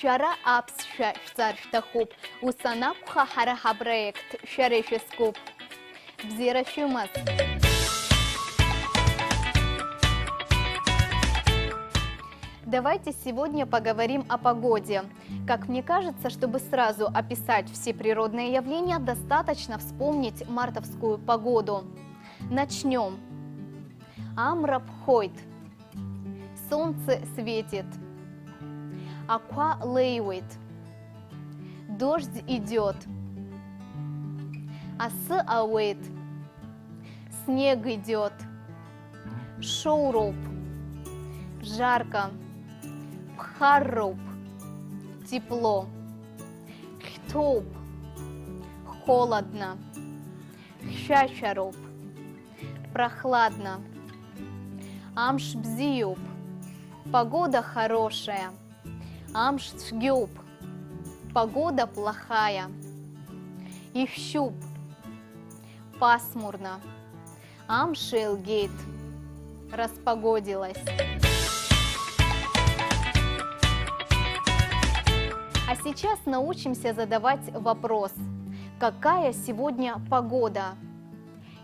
Шара апсша шцарштахуп. Усанапха хараха проект шарешескуп. Бзирашумас. Давайте сегодня поговорим о погоде. Как мне кажется, чтобы сразу описать все природные явления, достаточно вспомнить мартовскую погоду. Начнем. Амрабхойт. Солнце светит. Аква лейвит. Дождь идет. Асы ауэйт. Снег идет. Шоуроп. Жарко. Пхарроп. Тепло. Хтоп. Холодно. Хщащароп. Прохладно. Амшбзиюб. Погода хорошая. Амшцгюб. Погода плохая. Ихщуб. Пасмурно. Амшелгейт. Распогодилась. А сейчас научимся задавать вопрос. Какая сегодня погода?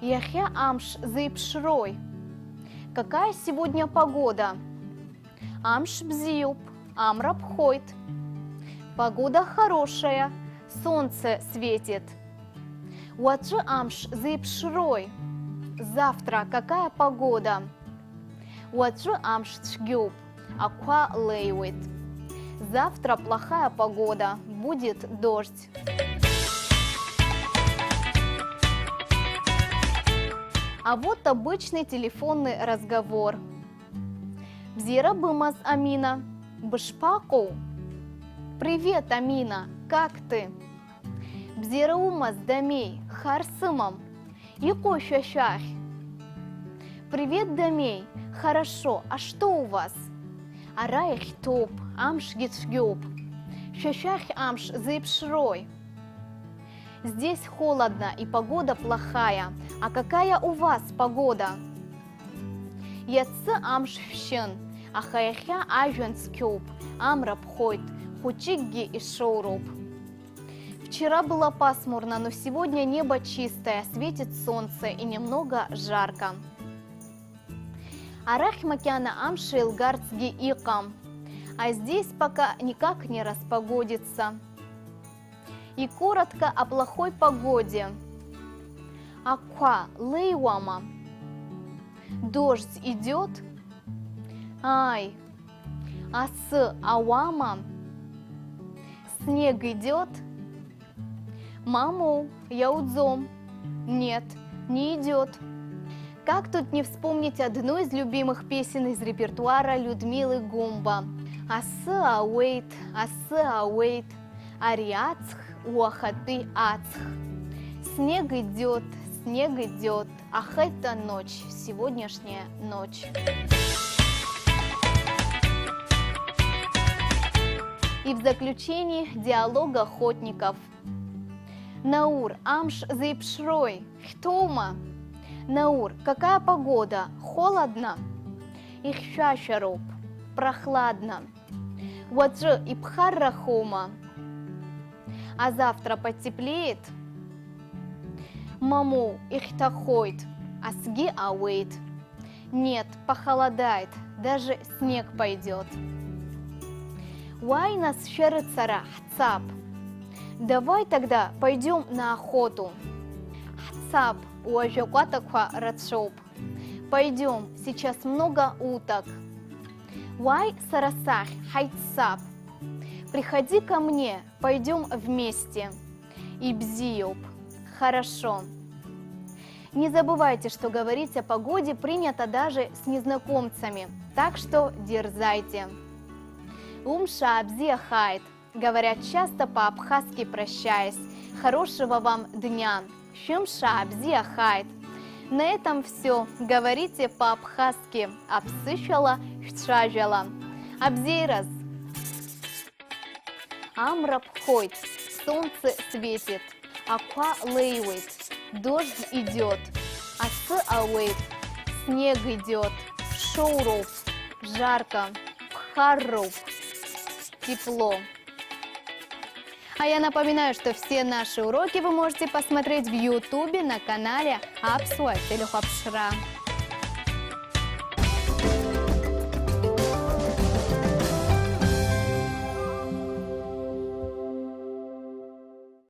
Яхя амш зыпшрой. Какая сегодня погода? Амш бзиюб, амрабхойт. Погода хорошая, солнце светит. Уаджи амш зыпшрой. Завтра какая погода? Уаджи амш чгюб, аква лейвит. Завтра плохая погода, будет дождь. А вот обычный телефонный разговор. Бзира бымаз Амина. Бышпаку. Привет, Амина, как ты? Бзира умаз Дамей. Харсымам. Яко щащах. Привет, Дамей. Хорошо, а что у вас? Араях топ, амш гитшгюб. Щащах амш зыпшрой. Здесь холодно и погода плохая. А какая у вас погода? Яцы амшфщен, ахаяхя аженскюб, амрабхойт, хучигги и шоуруп. Вчера было пасмурно, но сегодня небо чистое, светит солнце и немного жарко. Арахмакяна амшилгарцги икам. А здесь пока никак не распогодится. И коротко о плохой погоде. Аква лейвама. Дождь идет. Ай. Асы ауама. Снег идет. Маму, яудзом. Нет, не идет. Как тут не вспомнить одну из любимых песен из репертуара Людмилы Гумба? Асы ауэйт, ариацх, уахаты ацх. Снег идет, ах это ночь, сегодняшняя ночь. И в заключении диалог охотников. Наур, амш зыпшрой, хтома. Наур, какая погода? Холодно? Ихщащароп, прохладно. Уаджи и пхаррахома. А завтра потеплеет? Маму, ихтахойт, асги ауэйт. Нет, похолодает, даже снег пойдет. Уайнас шерыцара хцап. Давай тогда пойдем на охоту. Хцап, уажакатаква рацшоп. Пойдем, сейчас много уток. Уай сарасах хайцап. Приходи ко мне, пойдем вместе. И бзиёб. Хорошо. Не забывайте, что говорить о погоде принято даже с незнакомцами, так что дерзайте. Умша бзиахайт. Говорят часто по-абхазски прощаясь. Хорошего вам дня. Шимша бзиахайт. На этом все. Говорите по-абхазски. Апсышала, хчажала. Абзейраз. Амрабхойт. Солнце светит. Аква лейвит. Дождь идет. Асы ауэйт. Снег идет. Шоуроп. Жарко. Пхарроп. Тепло. А я напоминаю, что все наши уроки вы можете посмотреть в Ютубе на канале Апсуа Телехапшра.